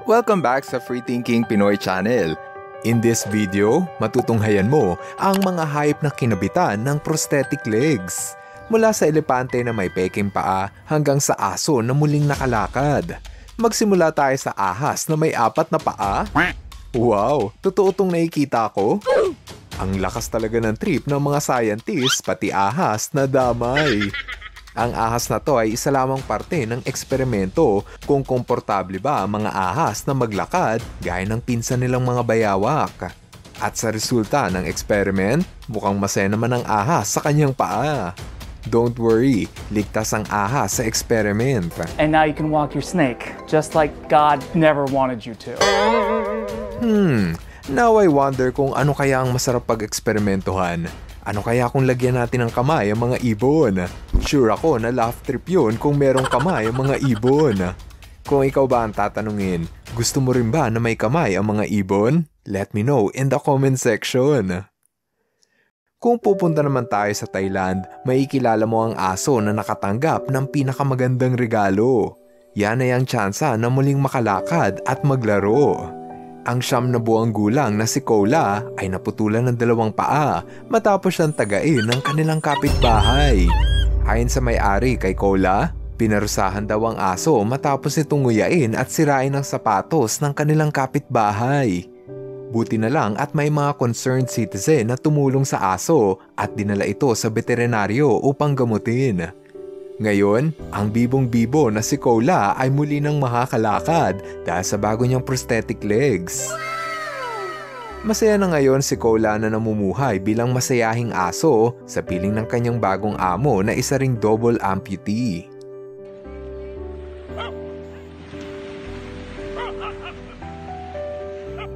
Welcome back sa Free Thinking Pinoy Channel. In this video, matutunghayan mo ang mga hype na kinabitan ng prosthetic legs. Mula sa elepante na may peking paa hanggang sa aso na muling nakalakad. Magsimula tayo sa ahas na may 4 na paa. Wow, totoo tong nakikita ko. Ang lakas talaga ng trip ng mga scientists pati ahas na damay. Ang ahas na to ay isa lamang parte ng eksperimento kung komportable ba ang mga ahas na maglakad gaya ng pinsan nilang mga bayawak. At sa resulta ng experiment, mukhang masaya naman ang ahas sa kanyang paa. Don't worry, ligtas ang ahas sa experiment. And now you can walk your snake, just like God never wanted you to. Now I wonder kung ano kaya ang masarap pag-eksperimentuhan. Ano kaya kung lagyan natin ng kamay ang mga ibon? Sure ako na laugh trip yun kung merong kamay ang mga ibon. Kung ikaw ba ang tatanungin, gusto mo rin ba na may kamay ang mga ibon? Let me know in the comment section. Kung pupunta naman tayo sa Thailand, maikilala mo ang aso na nakatanggap ng pinakamagandang regalo. Yan ay ang tsansa na muling makalakad at maglaro. Ang 9 na buwang gulang na si Cola ay naputulan ng 2 paa matapos siyang tagain ng kanilang kapitbahay. Ayon sa may-ari kay Cola, pinarusahan daw ang aso matapos itong nguyain at sirain ang sapatos ng kanilang kapitbahay. Buti na lang at may mga concerned citizen na tumulong sa aso at dinala ito sa veterinaryo upang gamutin. Ngayon, ang bibong-bibo na si Cola ay muli nang makakalakad dahil sa bago niyang prosthetic legs. Masaya na ngayon si Cola na namumuhay bilang masayahing aso sa piling ng kanyang bagong amo na isa ring double amputee.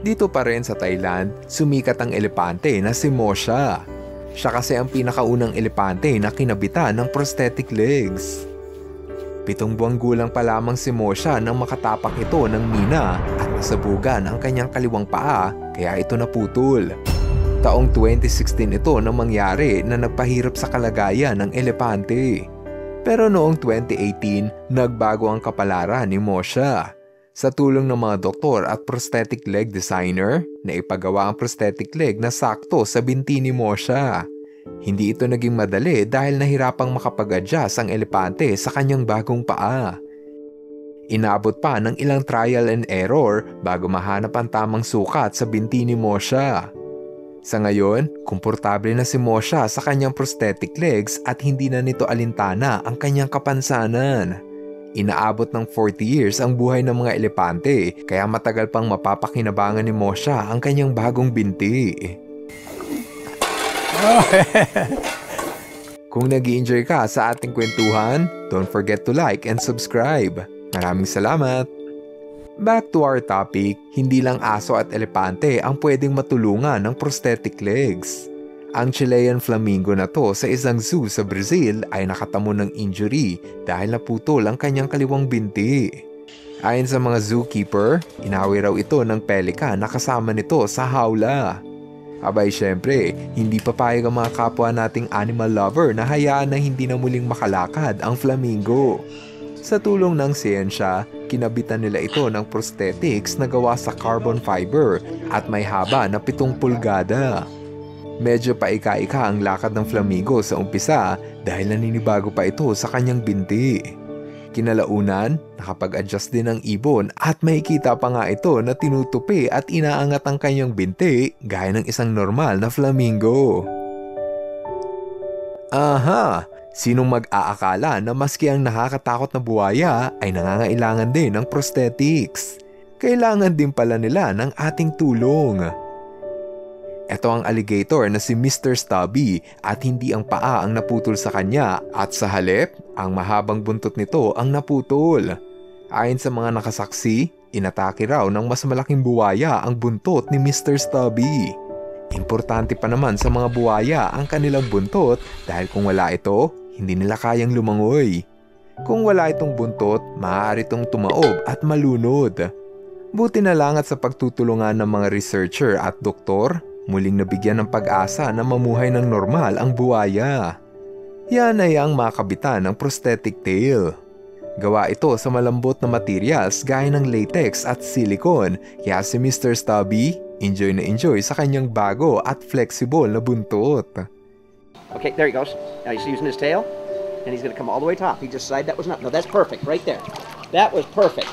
Dito pa rin sa Thailand, sumikat ang elepante na si Mosha. Siya kasi ang pinakaunang elepante na kinabitan ng prosthetic legs. 7 buwang gulang pa lamang si Mosha nang makatapak ito ng mina at nasabugan ang kanyang kaliwang paa kaya ito naputol. Taong 2016 ito nang mangyari na nagpahirap sa kalagayan ng elepante. Pero noong 2018, nagbago ang kapalaran ni Mosha. Sa tulong ng mga doktor at prosthetic leg designer, naipagawa ang prosthetic leg na sakto sa binti ni Mosha. Hindi ito naging madali dahil nahirapang makapag-adjust ang elepante sa kanyang bagong paa. Inabot pa ng ilang trial and error bago mahanap ang tamang sukat sa binti ni Mosha. Sa ngayon, komportable na si Mosha sa kanyang prosthetic legs at hindi na nito alintana ang kanyang kapansanan. Inaabot ng 40 years ang buhay ng mga elepante kaya matagal pang mapapakinabangan ni Mosha ang kanyang bagong binti. Kung nag-i-enjoy ka sa ating kwentuhan, don't forget to like and subscribe. Maraming salamat! Back to our topic, hindi lang aso at elepante ang pwedeng matulungan ng prosthetic legs. Ang Chilean flamingo na to sa isang zoo sa Brazil ay nakatamo ng injury dahil naputol ang kanyang kaliwang binti. Ayon sa mga zookeeper, inawi raw ito ng pelican na kasama nito sa hawla. Abay syempre, hindi papayag ang mga kapwa nating animal lover na hayaan na hindi na muling makalakad ang flamingo. Sa tulong ng siyensya, kinabitan nila ito ng prosthetics na gawa sa carbon fiber at may haba na 7 pulgada. Medyo paika-ika ang lakad ng flamingo sa umpisa dahil naninibago pa ito sa kanyang binti. Kinalaunan, nakapag-adjust din ang ibon at makikita pa nga ito na tinutupi at inaangat ang kanyang binti gaya ng isang normal na flamingo. Aha! Sinong mag-aakala na maski ang nakakatakot na buwaya ay nangangailangan din ng prosthetics? Kailangan din pala nila ng ating tulong. Ito ang alligator na si Mr. Stubby at hindi ang paa ang naputol sa kanya at sa halip, ang mahabang buntot nito ang naputol. Ayon sa mga nakasaksi, inatake raw ng mas malaking buwaya ang buntot ni Mr. Stubby. Importante pa naman sa mga buwaya ang kanilang buntot dahil kung wala ito, hindi nila kayang lumangoy. Kung wala itong buntot, maaari itong tumaob at malunod. Buti na lang at sa pagtutulungan ng mga researcher at doktor, muling nabigyan ng pag-asa na mamuhay ng normal ang buwaya. Yan ay ang makabitan ng prosthetic tail. Gawa ito sa malambot na materials gaya ng latex at silicone, kaya si Mr. Stubby enjoy na enjoy sa kanyang bago at flexible na buntot. Okay, there he goes. Now he's using his tail, and he's going to come all the way top. He just decided that was not. No, that's perfect right there. That was perfect.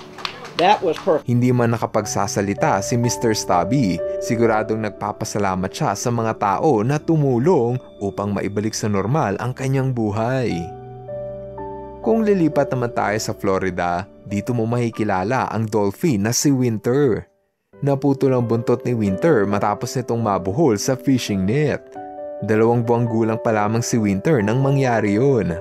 That was perfect. Hindi man nakapagsasalita si Mr. Stubby, siguradong nagpapasalamat siya sa mga tao na tumulong upang maibalik sa normal ang kanyang buhay. Kung lilipat naman tayo sa Florida, dito mo makikilala ang dolphin na si Winter. Naputol ang buntot ni Winter matapos nitong mabuhol sa fishing net. 2 buwang gulang pa lamang si Winter nang mangyari yun.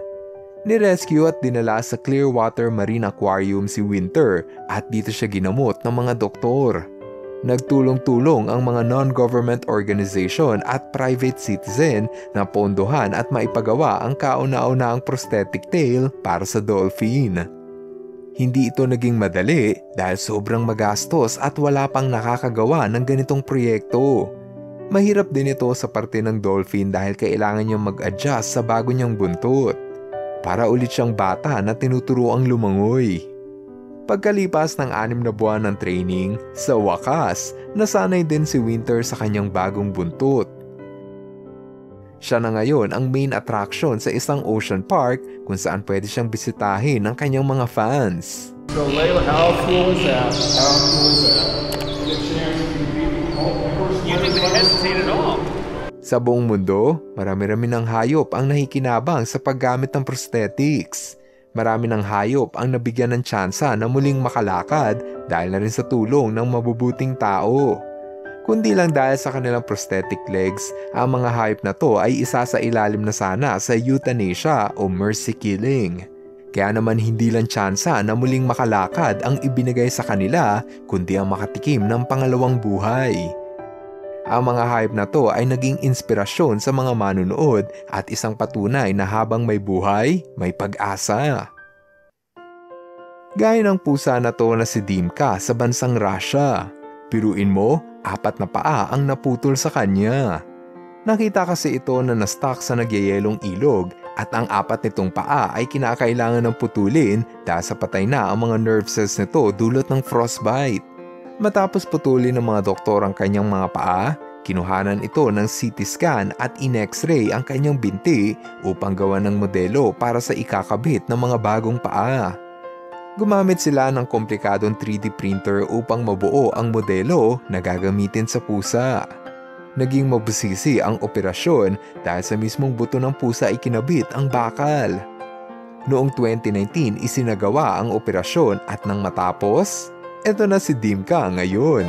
Nirescue at dinala sa Clearwater Marine Aquarium si Winter at dito siya ginamot ng mga doktor. Nagtulong-tulong ang mga non-government organization at private citizen na pondohan at maipagawa ang kauna-unahang prosthetic tail para sa dolphin. Hindi ito naging madali dahil sobrang magastos at wala pang nakakagawa ng ganitong proyekto. Mahirap din ito sa parte ng dolphin dahil kailangan niyang mag-adjust sa bago niyang buntot. Para ulit siyang bata na tinuturuang lumangoy. Pagkalipas ng 6 na buwan ng training, sa wakas, nasanay din si Winter sa kanyang bagong buntot. Siya na ngayon ang main attraction sa isang ocean park kung saan pwede siyang bisitahin ng kanyang mga fans. So Layla, how cool is that? How cool is that? Get a chance to compete with all the first. You didn't hesitate at all. Sa buong mundo, marami-rami ng hayop ang nakikinabang sa paggamit ng prosthetics. Marami ng hayop ang nabigyan ng tsansa na muling makalakad dahil na rin sa tulong ng mabubuting tao. Kundi lang dahil sa kanilang prosthetic legs, ang mga hayop na to ay isa sa ilalim na sana sa euthanasia o mercy killing. Kaya naman hindi lang tsansa na muling makalakad ang ibinigay sa kanila, kundi ang makatikim ng pangalawang buhay. Ang mga hayop na to ay naging inspirasyon sa mga manunood at isang patunay na habang may buhay, may pag-asa. Gaya ng pusa na to na si Dimka sa bansang Russia. Piruin mo, 4 na paa ang naputol sa kanya. Nakita kasi ito na na-stuck sa nagyayelong ilog at ang 4 nitong paa ay kinakailangan ng putulin dahil sa patay na ang mga nerve cells nito dulot ng frostbite. Matapos putulin ng mga doktor ang kanyang mga paa, kinuhanan ito ng CT scan at in-x-ray ang kanyang binti upang gawa ng modelo para sa ikakabit ng mga bagong paa. Gumamit sila ng komplikadong 3D printer upang mabuo ang modelo na gagamitin sa pusa. Naging mabusisi ang operasyon dahil sa mismong buto ng pusa ay kinabit ang bakal. Noong 2019 isinagawa ang operasyon at nang matapos, eto na si Dimka ngayon.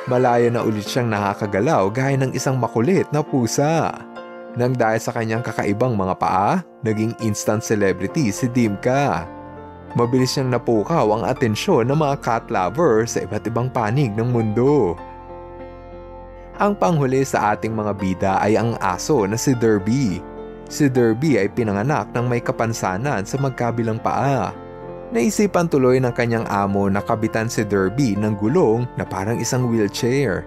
Malaya na ulit siyang nakakagalaw gaya ng isang makulit na pusa. Nang dahil sa kanyang kakaibang mga paa, naging instant celebrity si Dimka. Mabilis niyang napukaw ang atensyon ng mga cat lover sa iba't ibang panig ng mundo. Ang panghuli sa ating mga bida ay ang aso na si Derby. Si Derby ay pinanganak ng may kapansanan sa magkabilang paa. Naisipan tuloy ng kanyang amo na kabitan si Derby ng gulong na parang isang wheelchair.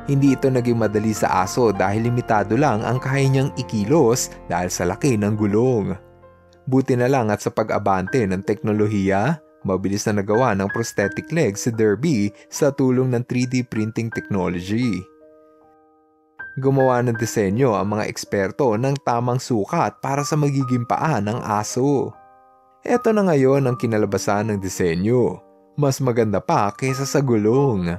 Hindi ito naging madali sa aso dahil limitado lang ang kaya niyang ikilos dahil sa laki ng gulong. Buti na lang at sa pag-abante ng teknolohiya, mabilis na nagawa ng prosthetic leg si Derby sa tulong ng 3D printing technology. Gumawa ng disenyo ang mga eksperto ng tamang sukat para sa magiging paa ng aso. Eto na ngayon ang kinalabasan ng disenyo. Mas maganda pa kaysa sa gulong.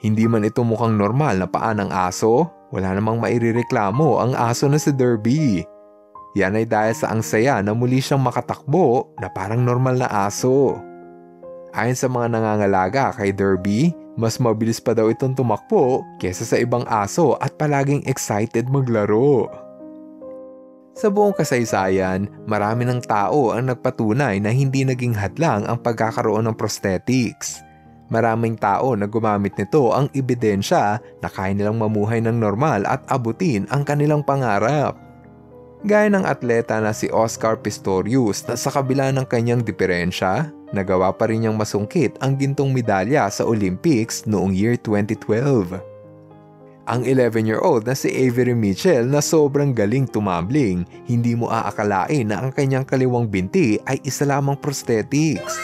Hindi man ito mukhang normal na paa ng aso, wala namang mairireklamo ang aso na si Derby. Yan ay dahil sa ang saya na muli siyang makatakbo na parang normal na aso. Ayon sa mga nangangalaga kay Derby, mas mabilis pa daw itong tumakbo kaysa sa ibang aso at palaging excited maglaro. Sa buong kasaysayan, marami ng tao ang nagpatunay na hindi naging hadlang ang pagkakaroon ng prosthetics. Maraming tao na gumamit nito ang ebidensya na kaya nilang mamuhay ng normal at abutin ang kanilang pangarap. Gaya ng atleta na si Oscar Pistorius na sa kabila ng kanyang diferensya, nagawa pa rin niyang masungkit ang gintong medalya sa Olympics noong year 2012. Ang 11-year-old na si Avery Mitchell na sobrang galing tumambling, hindi mo aakalain na ang kanyang kaliwang binti ay isa lamang prosthetics.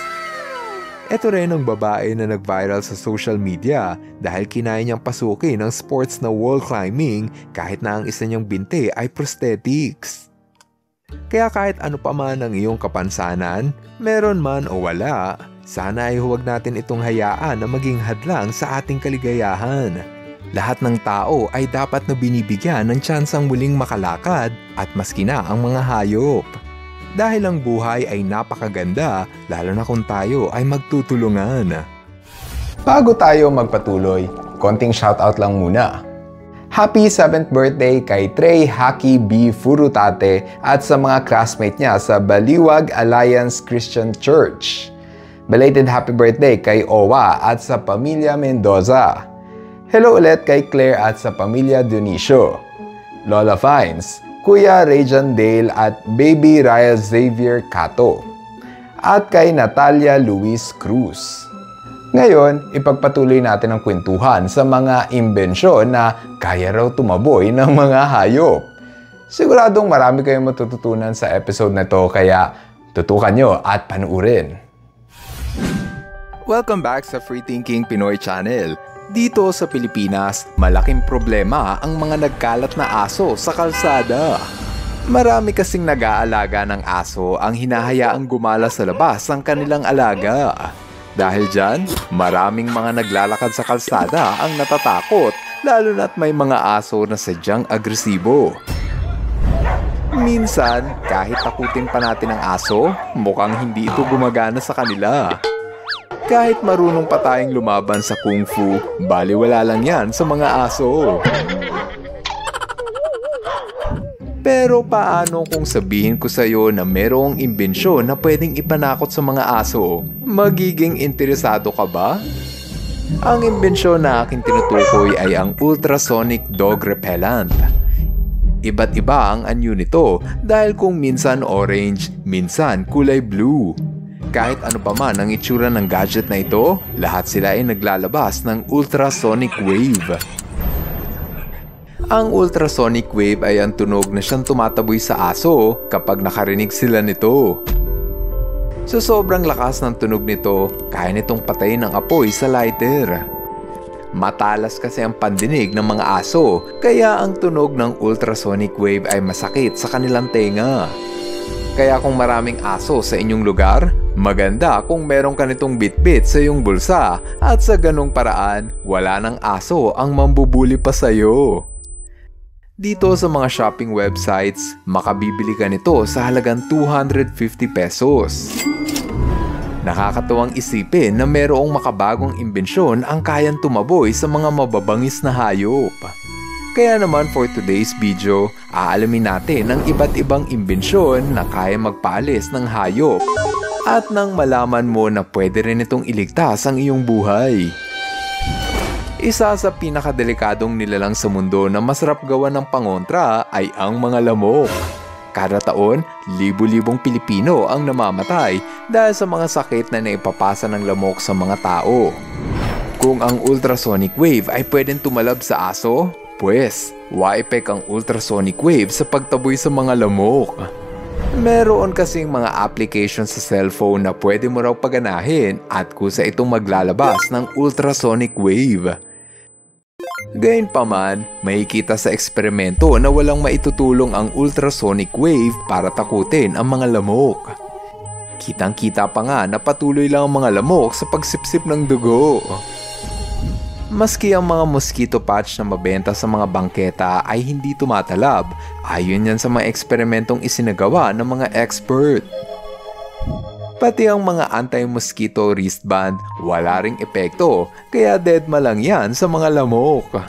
Ito rin ang babae na nag-viral sa social media dahil kinaya niyang pasukin ang sports na wall climbing kahit na ang isa niyang binti ay prosthetics. Kaya kahit ano pa man ang iyong kapansanan, meron man o wala, sana ay huwag natin itong hayaan na maging hadlang sa ating kaligayahan. Lahat ng tao ay dapat na binibigyan ng tsansang muling makalakad at maski na ang mga hayop. Dahil ang buhay ay napakaganda, lalo na kung tayo ay magtutulungan. Bago tayo magpatuloy, konting shoutout lang muna. Happy 7th birthday kay Trey Haki B. Furutate at sa mga classmate niya sa Baliwag Alliance Christian Church. Belated happy birthday kay Owa at sa pamilya Mendoza. Hello ulit kay Claire at sa pamilya Dionisio. Lola Fines, Kuya Rejan Dale at Baby Raya Xavier Cato. At kay Natalia Luis Cruz. Ngayon, ipagpatuloy natin ang kwentuhan sa mga imbensyon na kaya raw tumaboy ng mga hayop. Siguradong marami kayong matututunan sa episode na to kaya tutukan nyo at panuurin. Welcome back sa Free Thinking Pinoy Channel. Dito sa Pilipinas, malaking problema ang mga nagkalat na aso sa kalsada. Marami kasing nag-aalaga ng aso ang hinahayaang gumala sa labas ang kanilang alaga. Dahil dyan, maraming mga naglalakad sa kalsada ang natatakot, lalo na't may mga aso na sadyang agresibo. Minsan, kahit takutin pa natin ang aso, mukhang hindi ito gumagana sa kanila. Kahit marunong pa tayong lumaban sa kung fu, baliwala lang yan sa mga aso. Pero paano kung sabihin ko sa iyo na merong imbensyon na pwedeng ipanakot sa mga aso? Magiging interesado ka ba? Ang imbensyon na aking tinutukoy ay ang ultrasonic dog repellent. Iba't iba ang anyo nito dahil kung minsan orange, minsan kulay blue. Kahit ano pa man ang itsura ng gadget na ito, lahat sila ay naglalabas ng ultrasonic wave. Ang ultrasonic wave ay ang tunog na siyang tumataboy sa aso kapag nakarinig sila nito. Sa sobrang lakas ng tunog nito, kaya nitong patayin ang apoy sa lighter. Matalas kasi ang pandinig ng mga aso, kaya ang tunog ng ultrasonic wave ay masakit sa kanilang tenga. Kaya kung maraming aso sa inyong lugar, maganda kung meron ka nitong bitbit sa iyong bulsa at sa ganong paraan, wala ng aso ang mambubuli pa sa'yo. Dito sa mga shopping websites, makabibili ka nito sa halagang 250 pesos. Nakakatuwang isipin na merong makabagong imbensyon ang kayang tumaboy sa mga mababangis na hayop. Kaya naman for today's video, aalamin natin ang iba't ibang imbensyon na kaya magpaalis ng hayop at nang malaman mo na pwede rin itong iligtas ang iyong buhay. Isa sa pinakadelikadong nilalang sa mundo na masarap gawan ng pangontra ay ang mga lamok. Kada taon, libu-libong Pilipino ang namamatay dahil sa mga sakit na naipapasa ng lamok sa mga tao. Kung ang ultrasonic wave ay pwedeng tumalab sa aso, pues, waipek ang ultrasonic wave sa pagtaboy sa mga lamok. Meron kasing mga application sa cellphone na pwede mo raw paganahin at kusa itong maglalabas ng ultrasonic wave. Gayunpaman, makikita sa eksperimento na walang maitutulong ang ultrasonic wave para takutin ang mga lamok. Kitang-kita pa nga na patuloy lang ang mga lamok sa pagsipsip ng dugo. Maski ang mga mosquito patch na mabenta sa mga bangketa ay hindi tumatalab, ayon yan sa mga eksperimentong isinagawa ng mga expert. Pati ang mga anti-mosquito wristband, wala ring epekto, kaya deadma lang yan sa mga lamok.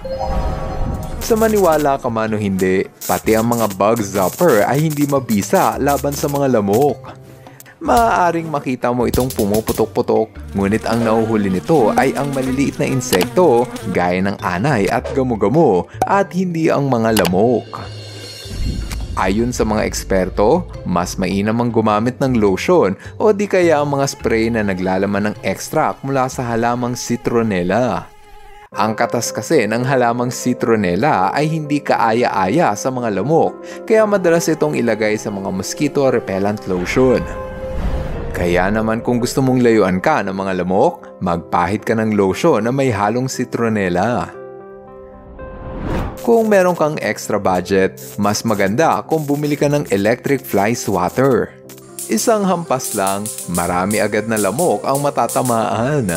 Sa maniwala ka man o hindi, pati ang mga bug zapper ay hindi mabisa laban sa mga lamok. Maaaring makita mo itong pumuputok-putok, ngunit ang nauhuli nito ay ang maliliit na insekto gaya ng anay at gamo-gamo at hindi ang mga lamok. Ayon sa mga eksperto, mas mainam ang gumamit ng lotion o di kaya ang mga spray na naglalaman ng extract mula sa halamang citronella. Ang katas kasi ng halamang citronella ay hindi kaaya-aya sa mga lamok, kaya madalas itong ilagay sa mga mosquito repellent lotion. Kaya naman kung gusto mong layuan ka ng mga lamok, magpahid ka ng lotion na may halong citronella. Kung meron kang extra budget, mas maganda kung bumili ka ng electric fly swatter. Isang hampas lang, marami agad na lamok ang matatamaan.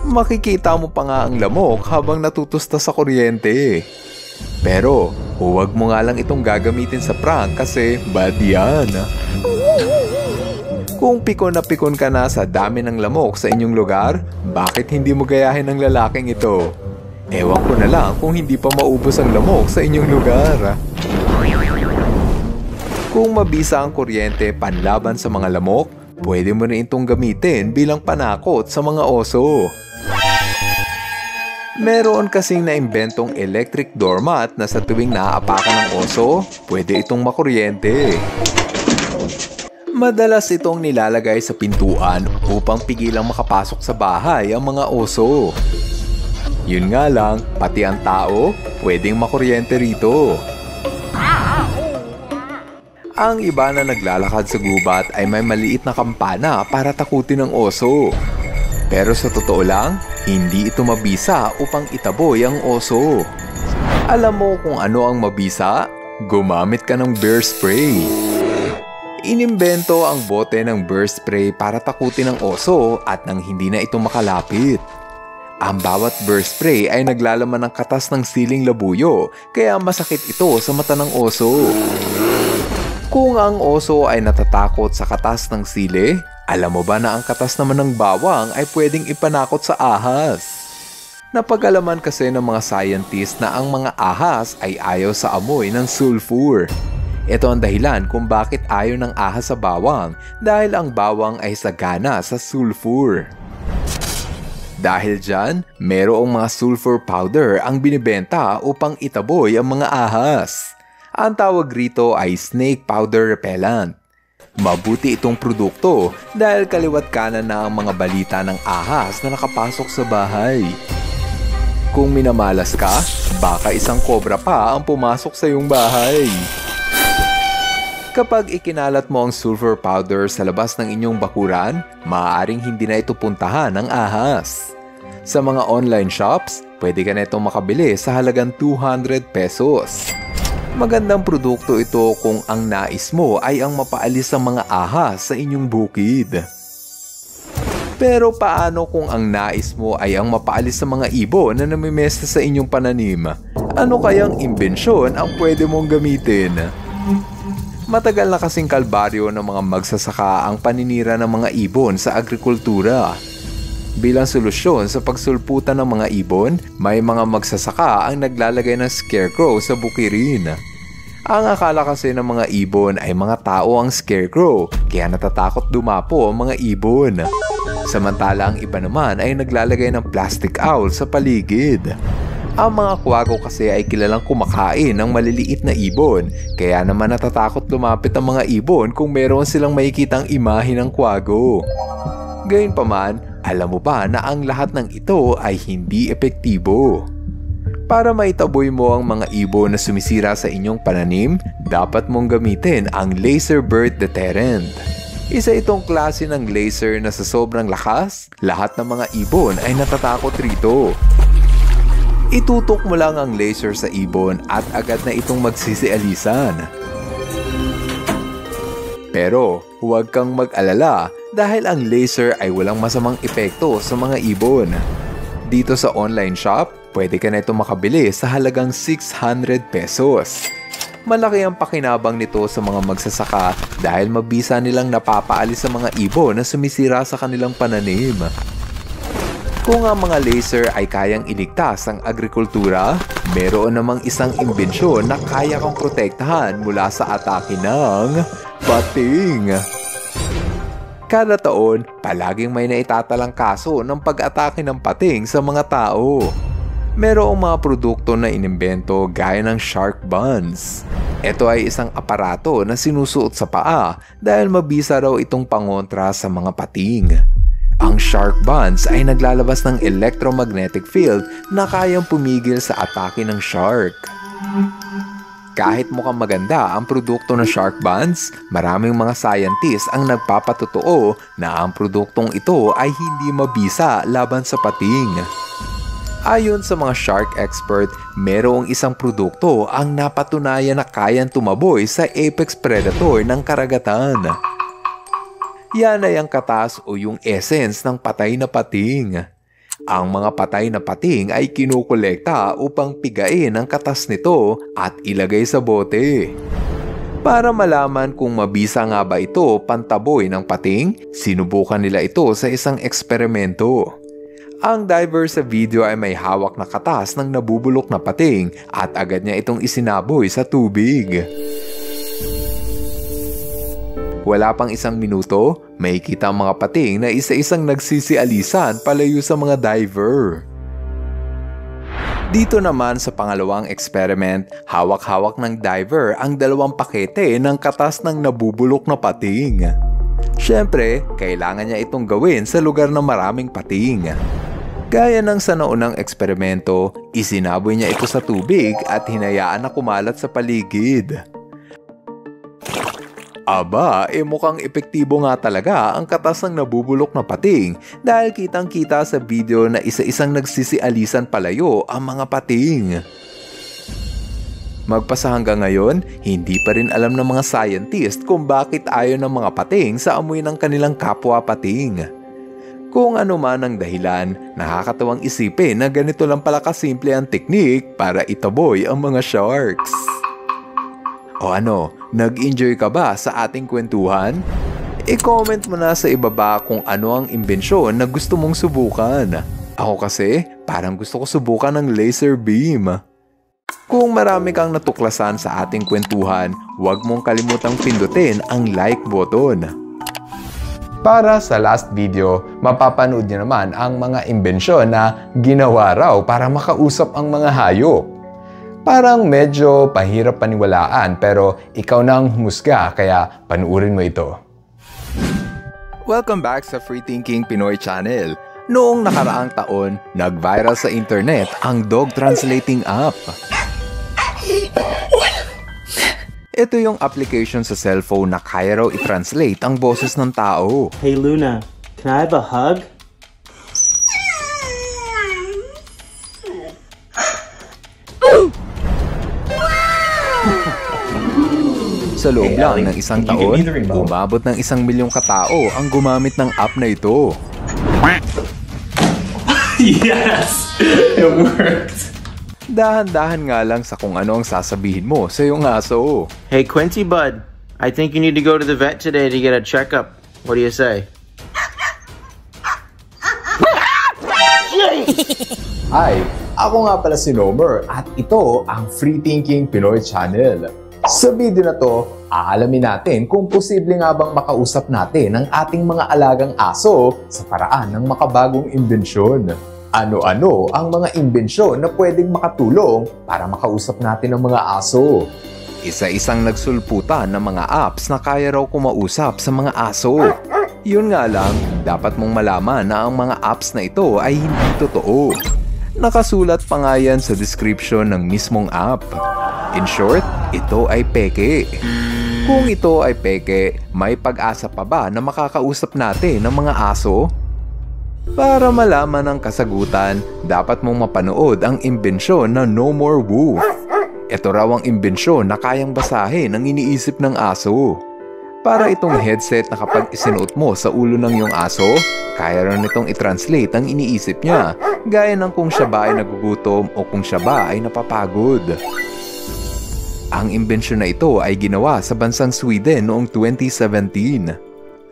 Makikita mo pa nga ang lamok habang natutusta sa kuryente. Pero, huwag mo nga lang itong gagamitin sa prank kasi bad yan. Kung pikon na pikon ka na sa dami ng lamok sa inyong lugar, bakit hindi mo gayahin ng lalaking ito? Ewan ko na lang kung hindi pa maubos ang lamok sa inyong lugar. Kung mabisa ang kuryente panlaban sa mga lamok, pwede mo na itong gamitin bilang panakot sa mga oso. Meron kasing naimbentong electric doormat na sa tuwing naaapakan ng oso, pwede itong makuryente. Madalas itong nilalagay sa pintuan upang pigilang makapasok sa bahay ang mga oso. Yun nga lang, pati ang tao, pwedeng makuryente rito. Ang iba na naglalakad sa gubat ay may maliit na kampana para takutin ang oso. Pero sa totoo lang, hindi ito mabisa upang itaboy ang oso. Alam mo kung ano ang mabisa? Gumamit ka ng bear spray. Inimbento ang bote ng bear spray para takutin ang oso at nang hindi na ito makalapit. Ang bawat bear spray ay naglalaman ng katas ng siling labuyo, kaya masakit ito sa mata ng oso. Kung ang oso ay natatakot sa katas ng sili, alam mo ba na ang katas naman ng bawang ay pwedeng ipanakot sa ahas? Napag-alaman kasi ng mga scientist na ang mga ahas ay ayaw sa amoy ng sulfur. Ito ang dahilan kung bakit ayaw ng ahas sa bawang, dahil ang bawang ay sagana sa sulfur. Dahil dyan, merong mga sulfur powder ang binibenta upang itaboy ang mga ahas. Ang tawag rito ay snake powder repellent. Mabuti itong produkto dahil kaliwat kanan na ang mga balita ng ahas na nakapasok sa bahay. Kung minamalas ka, baka isang kobra pa ang pumasok sa iyong bahay. Kapag ikinalat mo ang sulfur powder sa labas ng inyong bakuran, maaaring hindi na ito puntahan ng ahas. Sa mga online shops, pwede ka na itong makabili sa halagang 200 pesos. Magandang produkto ito kung ang nais mo ay ang mapaalis ang mga ahas sa inyong bukid. Pero paano kung ang nais mo ay ang mapaalis sa mga ibon na namimesta sa inyong pananim? Ano kayang imbensyon ang pwede mong gamitin? Matagal na kasing kalbaryo ng mga magsasaka ang paninira ng mga ibon sa agrikultura. Bilang solusyon sa pagsulputan ng mga ibon, may mga magsasaka ang naglalagay ng scarecrow sa bukirin. Ang akala kasi ng mga ibon ay mga tao ang scarecrow, kaya natatakot dumapo ang mga ibon. Samantala ang iba naman ay naglalagay ng plastic owl sa paligid. Ang mga kwago kasi ay kilalang kumakain ng maliliit na ibon, kaya naman natatakot lumapit ang mga ibon kung meron silang makikitang imahe ng kwago. Gayunpaman, alam mo ba na ang lahat ng ito ay hindi epektibo? Para maitaboy mo ang mga ibon na sumisira sa inyong pananim, dapat mong gamitin ang laser bird deterrent. Isa itong klase ng laser na sa sobrang lakas, lahat ng mga ibon ay natatakot rito. Itutok mo lang ang laser sa ibon at agad na itong magsisialisan. Pero huwag kang mag-alala dahil ang laser ay walang masamang epekto sa mga ibon. Dito sa online shop, pwede ka na itong makabili sa halagang 600 pesos. Malaki ang pakinabang nito sa mga magsasaka dahil mabisa nilang napapaalis sa mga ibon na sumisira sa kanilang pananim. Kung ang mga laser ay kayang iligtas ang agrikultura, meron namang isang imbensyon na kaya kang protektahan mula sa atake ng pating. Kada taon, palaging may naitatalang kaso ng pag-atake ng pating sa mga tao. Merong mga produkto na inimbento gaya ng shark buns. Ito ay isang aparato na sinusuot sa paa dahil mabisa raw itong pangontra sa mga pating. Ang shark bonds ay naglalabas ng electromagnetic field na kayang pumigil sa atake ng shark. Kahit mukhang maganda ang produkto ng shark bonds, maraming mga scientists ang nagpapatotoo na ang produktong ito ay hindi mabisa laban sa pating. Ayon sa mga shark expert, merong isang produkto ang napatunayan na kayang tumaboy sa apex predator ng karagatan. Yan ay ang katas o yung essence ng patay na pating. Ang mga patay na pating ay kinukolekta upang pigain ang katas nito at ilagay sa bote. Para malaman kung mabisa nga ba ito pantaboy ng pating, sinubukan nila ito sa isang eksperimento. Ang diver sa video ay may hawak na katas ng nabubulok na pating at agad niya itong isinaboy sa tubig. Wala pang isang minuto, may kita ang mga pating na isa-isang nagsisialisan palayo sa mga diver. Dito naman sa pangalawang experiment, hawak-hawak ng diver ang 2 pakete ng katas ng nabubulok na pating. Siyempre, kailangan niya itong gawin sa lugar na maraming pating. Gaya ng sa naunang eksperimento, isinaboy niya ito sa tubig at hinayaan na kumalat sa paligid. Aba, mukhang epektibo nga talaga ang katas ng nabubulok na pating dahil kitang-kita sa video na isa-isang nagsisialisan palayo ang mga pating. Magpasa hanggang ngayon, hindi pa rin alam ng mga scientist kung bakit ayaw ng mga pating sa amoy ng kanilang kapwa pating. Kung ano man ang dahilan, nakakatawang isipin na ganito lang pala kasimple ang teknik para itaboy ang mga sharks. O ano, nag-enjoy ka ba sa ating kwentuhan? I-comment mo na sa ibaba kung ano ang imbensyon na gusto mong subukan. Ako kasi, parang gusto ko subukan ng laser beam. Kung marami kang natuklasan sa ating kwentuhan, huwag mong kalimutang pindutin ang like button. Para sa last video, mapapanood niyo naman ang mga imbensyon na ginawa raw para makausap ang mga hayop. Parang medyo pahirap paniwalaan pero ikaw na ang humusga kaya panuurin mo ito. Welcome back sa Free Thinking Pinoy Channel. Noong nakaraang taon, nag-viral sa internet ang dog translating app. Ito yung application sa cellphone na kaya raw i-translate ang boses ng tao. Hey Luna, can I have a hug? Sa loob lang ng isang taon, umabot ng 1 milyong katao ang gumamit ng app na ito. Yes! It worked! Dahan-dahan nga lang sa kung ano ang sasabihin mo sa iyong aso. Hey Quincy bud, I think you need to go to the vet today to get a checkup. What do you say? Hi, ako nga pala si Nomer at ito ang Free Thinking Pinoy Channel. Sa video na to, aalamin natin kung posible nga bang makausap natin ang ating mga alagang aso sa paraan ng makabagong imbensyon. Ano-ano ang mga imbensyon na pwedeng makatulong para makausap natin ang mga aso? Isa-isang nagsulputan ng mga apps na kaya raw kumausap sa mga aso. Yun nga lang, dapat mong malaman na ang mga apps na ito ay hindi totoo. Nakasulat pa nga yan sa description ng mismong app. In short, ito ay peke. Kung ito ay peke, may pag-asa pa ba na makakausap natin ng mga aso? Para malaman ang kasagutan, dapat mong mapanood ang imbensyon na No More Woof. Ito raw ang imbensyon na kayang basahin ang iniisip ng aso. Para itong headset na kapag isinuot mo sa ulo ng iyong aso, kaya rin itong i-translate ang iniisip niya, gaya ng kung siya ba ay nagugutom o kung siya ba ay napapagod. Ang imbensyon na ito ay ginawa sa bansang Sweden noong 2017.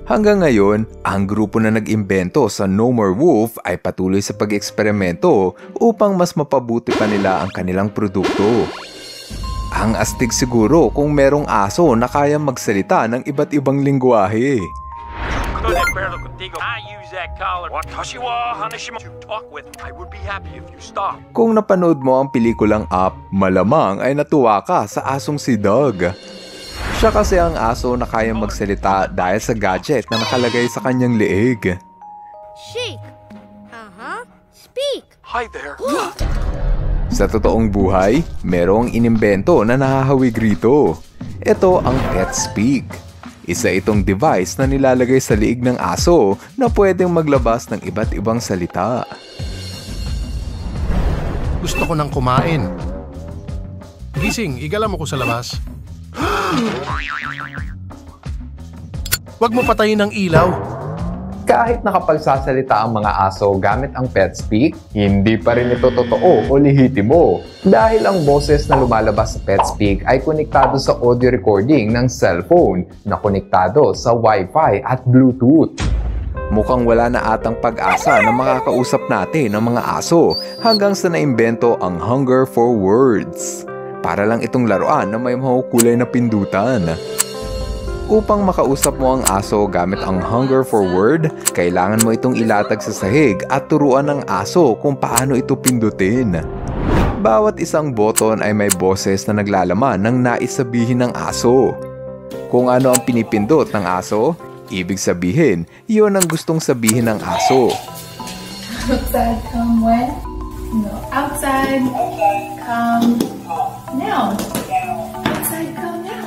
Hanggang ngayon, ang grupo na nag-imbento sa No More Woof ay patuloy sa pag-eksperimento upang mas mapabuti pa nila ang kanilang produkto. Ang astig siguro kung merong aso na kayang magsalita ng iba't ibang lingwahe. Kung napanood mo ang pelikulang Up, malamang ay natuwa ka sa asong si Doug. Siya kasi ang aso na kayang magsalita dahil sa gadget na nakalagay sa kanyang leeg. Speak! Hi there. Sa totoong buhay, merong inimbento na nahahawig rito. Ito ang PetSpeak. Isa itong device na nilalagay sa liig ng aso na pwedeng maglabas ng iba't ibang salita. Gusto ko nang kumain. Gising, igala mo ko sa labas. Huwag mo patayin ang ilaw. Kahit nakapagsasalita ang mga aso gamit ang PetSpeak, hindi pa rin ito totoo o lehitimo dahil ang boses na lumalabas sa PetSpeak ay konektado sa audio recording ng cellphone na konektado sa Wi-Fi at Bluetooth. Mukhang wala na atang pag-asa na makakausap natin ng mga aso hanggang sa naimbento ang Hunger for Words. Para lang itong laruan na may mahukulay na pindutan. Upang makausap mo ang aso gamit ang Hunger for Word, kailangan mo itong ilatag sa sahig at turuan ng aso kung paano ito pindutin. Bawat isang button ay may boses na naglalaman ng nais sabihin ng aso. Kung ano ang pinipindot ng aso, ibig sabihin, iyon ang gustong sabihin ng aso. Outside come when? No. Outside come now. Outside come now.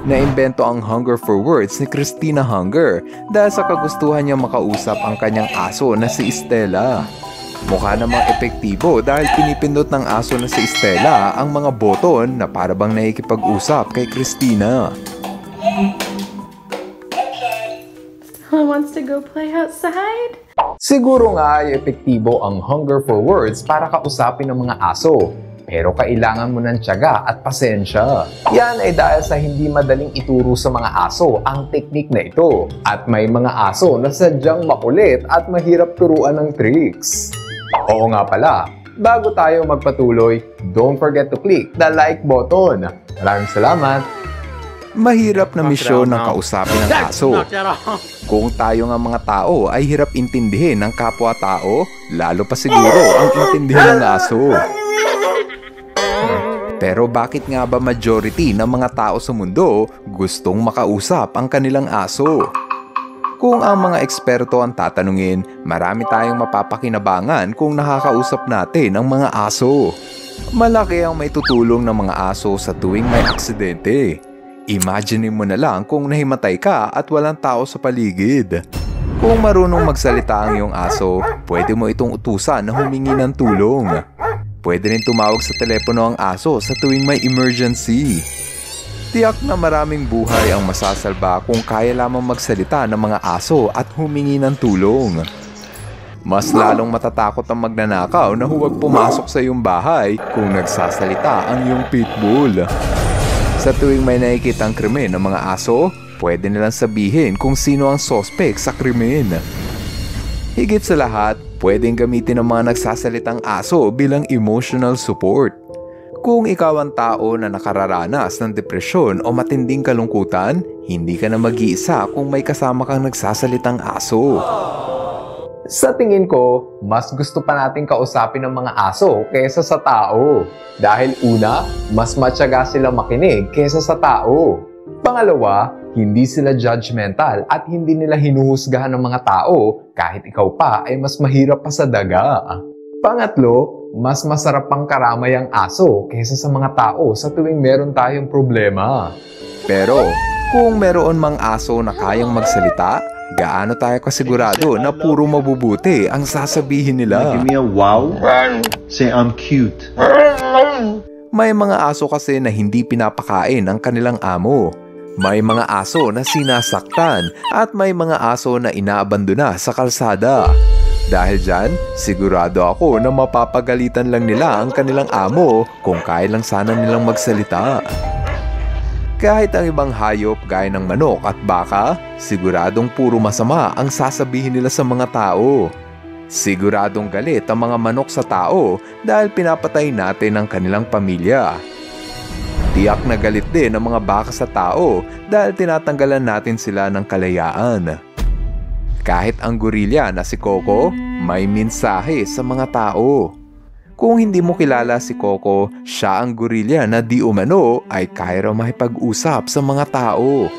Naimbento ang Hunger for Words ni Christina Hunger dahil sa kagustuhan niyang makausap ang kanyang aso na si Stella. Mukha namang epektibo dahil pinipindot ng aso na si Stella ang mga button na parabang nakikipag-usap kay Christina. Stella wants to go play outside. Siguro nga ay epektibo ang Hunger for Words para kausapin ng mga aso. Pero kailangan mo ng tiyaga at pasensya. Yan ay dahil sa hindi madaling ituro sa mga aso ang teknik na ito. At may mga aso na sadyang makulit at mahirap turuan ng tricks. Oo nga pala, bago tayo magpatuloy, don't forget to click the like button. Maraming salamat! Mahirap na misyon ng kausapin ng aso. Kung tayo nga mga tao ay hirap intindihin ng kapwa-tao, lalo pa siguro ang intindihan ng aso. Pero bakit nga ba majority ng mga tao sa mundo gustong makausap ang kanilang aso? Kung ang mga eksperto ang tatanungin, marami tayong mapapakinabangan kung nakakausap natin ang mga aso. Malaki ang may tutulong ng mga aso sa tuwing may aksidente. Imagine mo na lang kung nahimatay ka at walang tao sa paligid. Kung marunong magsalita ang iyong aso, pwede mo itong utusan na humingi ng tulong. Pwede rin tumawag sa telepono ang aso sa tuwing may emergency. Tiyak na maraming buhay ang masasalba kung kaya lamang magsalita ng mga aso at humingi ng tulong. Mas lalong matatakot ang magnanakaw na huwag pumasok sa iyong bahay kung nagsasalita ang iyong pitbull. Sa tuwing may nakikitang krimen ng mga aso, pwede nilang sabihin kung sino ang suspect sa krimen. Higit sa lahat, pwedeng gamitin ng mga nagsasalitang aso bilang emotional support. Kung ikaw ang tao na nakararanas ng depresyon o matinding kalungkutan, hindi ka na mag-iisa kung may kasama kang nagsasalitang aso. Sa tingin ko, mas gusto pa natin kausapin ng mga aso kaysa sa tao. Dahil una, mas matyaga sila makinig kaysa sa tao. Pangalawa, hindi sila judgmental at hindi nila hinuhusgahan ng mga tao kahit ikaw pa ay mas mahirap pa sa daga. Pangatlo, mas masarap pang karamay ang aso kaysa sa mga tao sa tuwing meron tayong problema. Pero kung meron mang aso na kayang magsalita, gaano tayo kasigurado na puro mabubuti ang sasabihin nila? Give me a wow. Say I'm cute. May mga aso kasi na hindi pinapakain ang kanilang amo. May mga aso na sinasaktan at may mga aso na inaabandona sa kalsada. Dahil dyan, sigurado ako na mapapagalitan lang nila ang kanilang amo kung kaya lang sana nilang magsalita. Kahit ang ibang hayop gaya ng manok at baka, siguradong puro masama ang sasabihin nila sa mga tao. Siguradong galit ang mga manok sa tao dahil pinapatay natin ang kanilang pamilya. Tiyak na galit din ang mga baka sa tao dahil tinatanggalan natin sila ng kalayaan. Kahit ang gorilla na si Coco, may mensahe sa mga tao. Kung hindi mo kilala si Coco, siya ang gorilla na di umano ay kaya raw makipag-usap sa mga tao.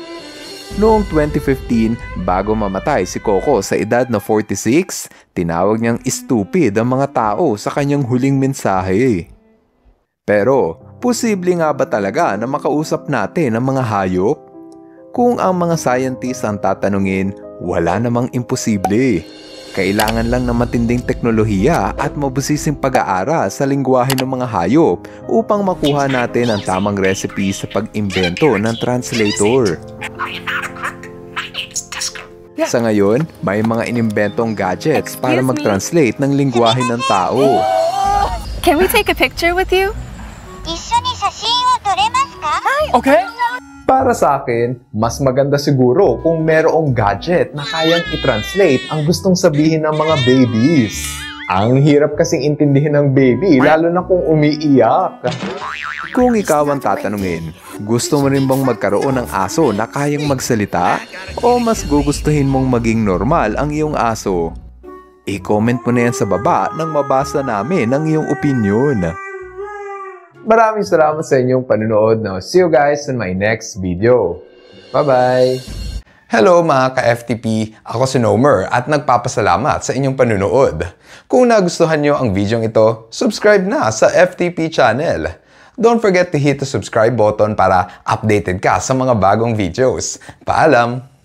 Noong 2015, bago mamatay si Coco sa edad na 46, tinawag niyang stupid ang mga tao sa kanyang huling mensahe. Pero, posible nga ba talaga na makausap natin ang mga hayop? Kung ang mga scientists ang tatanungin, wala namang imposible. Kailangan lang ng matinding teknolohiya at mabusising pag-aaral sa lingwahe ng mga hayop upang makuha natin ang tamang recipe sa pag-imbento ng translator. Sa ngayon, may mga inimbentong gadgets para mag-translate ng lingwahe ng tao. Can we take a picture with you? Okay. Para sa akin, mas maganda siguro kung merong gadget na kayang i-translate ang gustong sabihin ng mga babies. Ang hirap kasing intindihin ng baby, lalo na kung umiiyak. Kung ikaw ang tatanungin, gusto mo rin bang magkaroon ng aso na kayang magsalita? O mas gugustuhin mong maging normal ang iyong aso? I-comment mo na yan sa baba nang mabasa namin ang iyong opinion. Maraming salamat sa inyong panunood. Now, see you guys in my next video. Bye-bye! Hello mga ka-FTP! Ako si Nomer at nagpapasalamat sa inyong panunood. Kung nagustuhan nyo ang video ito, subscribe na sa FTP channel. Don't forget to hit the subscribe button para updated ka sa mga bagong videos. Paalam!